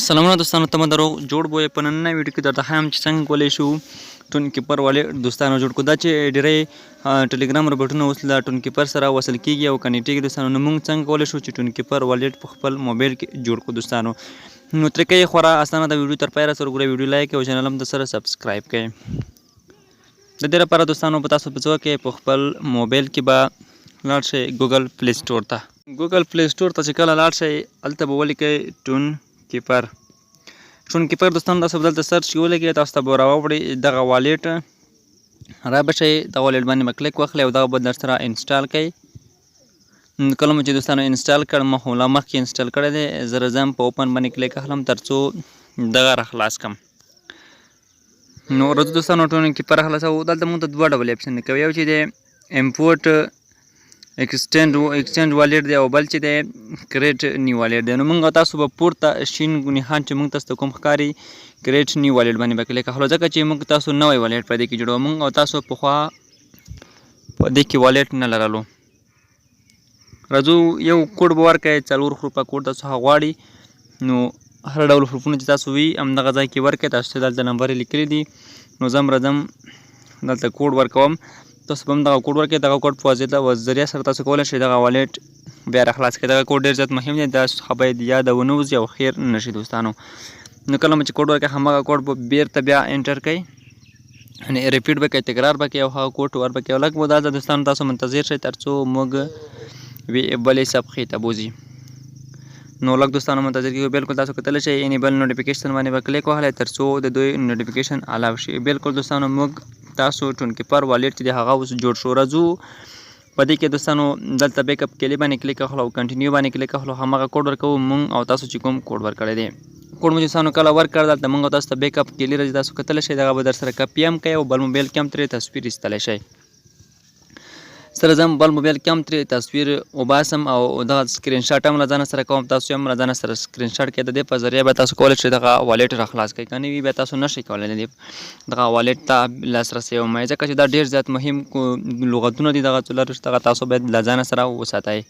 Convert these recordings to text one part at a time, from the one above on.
سلامونه دوستانو ته مو جوړ بوی په نننۍ ویډیو کې درته ښایم چې څنګه کولی شو ټون کیپر والې دوستانو جوړ کړو. دا چې ډېری ټلیګرام روبوټونه اوس له ټون کیپر سره وصل کېږي او کنیکټ کېږي دوستانو، نو موږ څنګه کولی شو چې ټون کیپر والېټ په خپل موبایل کې جوړ کړو دوستانو. نو طریقه یې خورا اسانه ده. ویډیو تر پایه راسره وګورئ، ویډیو لایک کړئ او چینل هم درسره سبسکرایب کړئ. د دې لپاره دوستانو په تاسو په څه کې په خپل موبایل کې به لاړ شئ ګوګل پلی سټور ته. ګوګل پلی سټور ته چې کله لاړ شئ هلته به ولیکئ ټون کیپر. ټون کیپر دوستانو تاسو به دلته سرچ کې ولګئ، تاسو ته به راوړي دغه والېټ را به شئ، دغه والېټ باندې به کلیک واخلئ او دغه به درسره انسټال کړئ. کله مو چې دوستانو انسټال کړ، ما خو لا مخکې انسټال کړی دی، زه راځم په اوپن باندې کلیک اخلم تر څو دغه را خلاص کړم. نو راځو دوستانو ټون کیپر خلاصوو. دلته موږ ته دوه ډول اپشن کوي، یو چې دی امپورټ ایکسچینج والېټ دی او بل چې دی کریټ نیو والېټ دی. نو موږ تاسو به پورته شین نښان چې موږ تاسو ته کوم ښکاري کریټ نیو والېټ باندې به کلیک اخلو، ځکه چې موږ تاسو نوی والېټ په دې کې جوړوو. موږ او تاسو پخوا په دې کې والېټ نه لرلو. راځو یو کوډ به ورکړئ، 4 حروفه کوډ تاسو هغه غواړي، نو هر ډول حروفونه چې تاسو وي همدغه ځای کې ورکړئ. تاسو چې دلته نمبر یې لیکلی دي، نو زه هم راځم دلته کوډ ورکوم، تاسو به هم دغه کوډ ورکړئ. دغه کوډ په ذریعه سره تاسو کولی شئ دغه والېټ بیا راخلاص کړئ. دغه کوډ ډېر زیات مهم دی، دا څخه باید یاد ونه وځي او خیر نه شي دوستانو. نو کله مو چې کوډ ورکړئ همغه کوډ به بیرته بیا انټر کړئ، یعنې ریپیټ به کوئ، تکرار به کوئ او هغه کوډ ور به کوئ. لږ به دا دوستانو تاسو منتظر شئ تر څو موږ بلې صفحې ته بوځي. نو لږ دوستانو منتظر کېږو. بالکل تاسو کتلی شئ انیبل نوټیفیکیشن باندې به کلیک وهلی تر څو د دوی نوټیفیکیشن الاو شي. بالکل دوستانو موږ تاسو ټون کیپر والېټ چې دی هغه اوس جوړ شو. راځو په دې کې دوستانو دلته بیک اپ کلی باندې کلیک اخلو او کنټینیو باندې کلیک اخلو، همغه کوډ ورکوو موږ او تاسو چې کوم کوډ ورکړی دی. کوډ مو چې دوستانو کله ورکړ دلته موږ او تاسو ته بیک اپ کلی راځي، تاسو کتلی شئ، دغه به درسره کپي هم کوئ او بل موبایل کې هم ترې تصویر ایستلی شئ. سره زه هم بل موبایل کې هم ترې تصویر وباسم او دغه سکرین شاټ هم له ځانه سره کوم، تاسو هم له ځانه سره سکرین شاټ کړئ. د دې په ذریعه به تاسو کولی شئ دغه والېټ راخلاص کړئ، که نه وي بیا تاسو نشئ کولی دغه والېټ ته لاسرسی ومومئ، ځکه چې دا ډېر زیات مهم لغتونه دي دغه څلور، دغه تاسو باید له ځانه سره وساتئ.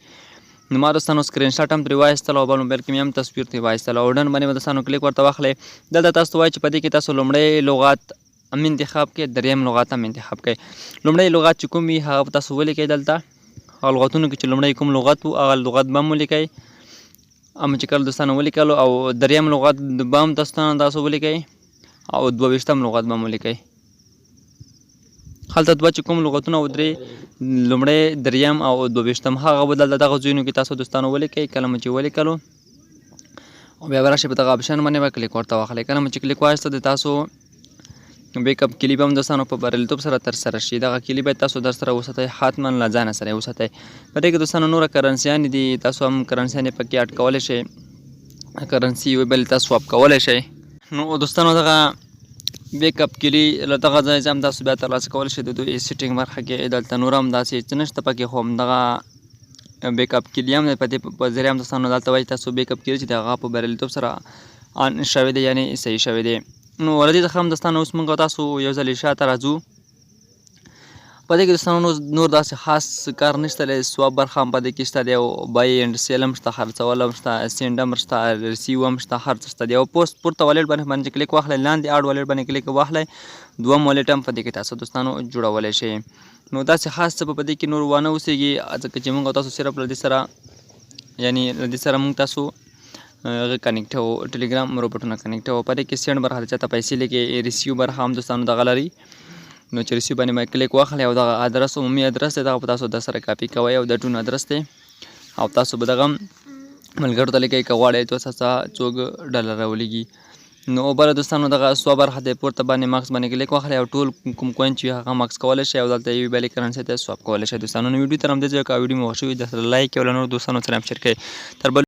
نو ما دوستانو سکرین شاټ هم ترې وایستل او بل موبایل کې مې هم تصویر ترې وایستل او ډن باندې به دوستانو کلیک ورته واخلئ. دلته تاسو ته وایي چې په دې کې تاسو لومړی لغات هم انتخاب کړئ، دریم لغات هم انتخاب کړئ. لومړی لغات چې کوم وي هغه به تاسو ولیکئ دلته، هغه لغتونو کې چې لومړی کوم لغت و هغه لغت به هم ولیکئ، هم چې کله دوستانو ولیکلو، او دریم لغت به هم تاسو ولیکئ او 22 لغت به هم ولیکئ. هلته دوه چې کوم لغتونه و درې، لومړی دریم او 22 هغه به دلته دغه ځایونو کې تاسو دوستانو ولیکئ. کله مو چې ولیکلو او بیا به راشئ په دغه اپشن باندې به کلیک ورته واخلئ. کله مو چې کلیک وایسته د تاسو بیک اپ کلي به هم دوستانو په بریالیتوب سره ترسره شي. دغه کلي باید تاسو درسره وساتئ، حتما له ځانه سره یې وساتئ. په دې کې دوستانو نوره کرنسیانې دي، تاسو هم کرنسیانې پکې اډ کولی شئ، کرنسي یوې بلې ته سواپ کولی شئ. نو دوستانو دغه بیک اپ کلي له دغه ځای هم تاسو بیا ترلاسه کولی شئ. د دوی سیټینګ برخه کې دلته نور هم داسې څه نشته پکې، خو همدغه بیک اپ کلي هم په دې په ذریعه هم دوستانو دلته وایي تاسو بیک اپ کلي چې د هغه په بریالیتوب سره آن شوی دی، یعنې صحیح شوی دی. نو له دې څخه هم دوستانو اوس موږ او تاسو یو ځل شاته راځو. په دې کې دوستانو نور داسې خاص کار نشته دی. سواب برخه هم په دې کې شته دی او بای اینډ سیل هم شته، خرڅول هم شته، سینډ هم شته، ریسیو هم شته، هر څه شته دی. او پورته والېټ باندې کلیک واخلئ، لاندې اډ والېټ باندې کلیک واخلئ، دوم والېټ هم په دې کې تاسو دوستانو جوړولی شئ. نو داسې خاص څه په دې کې نور وانه اوسېږي، ځکه چې موږ او تاسو صرف له دې سره، یعنې له دې سره موږ تاسو هغه کنیکټ وو، ټلیګرام روبوټونه کنیکټ وو. په دې کې سینډ برخه د چاته پیسې لیکې، ریسیو برخه هم دوستانو دغه لري. نو چې ریسیو باندې باید کلیک واخلئ او دغه ادرس عمومي ادرس دی دغه به تاسو درسره کاپي کوئ او د ټون ادرس دی او تاسو به دغه ملګرو ته لیکئ که غواړئ څوک $2 راولېږي. نو بله دوستانو دغه سوا برخه دی، پورته باندې ماکس باندې کلیک واخلئ او ټول کوم کوین چې هغه ماکس کولی شئ او دلته یوې بلې کرنسۍ ته سواپ کولی شئ دوستانو. نو ویډیو تر همدې ځایه که ویډیو مو خوښ وي درسره لایک کړئ او له نورو دوستانو سره هم شیر کړئ. تر بل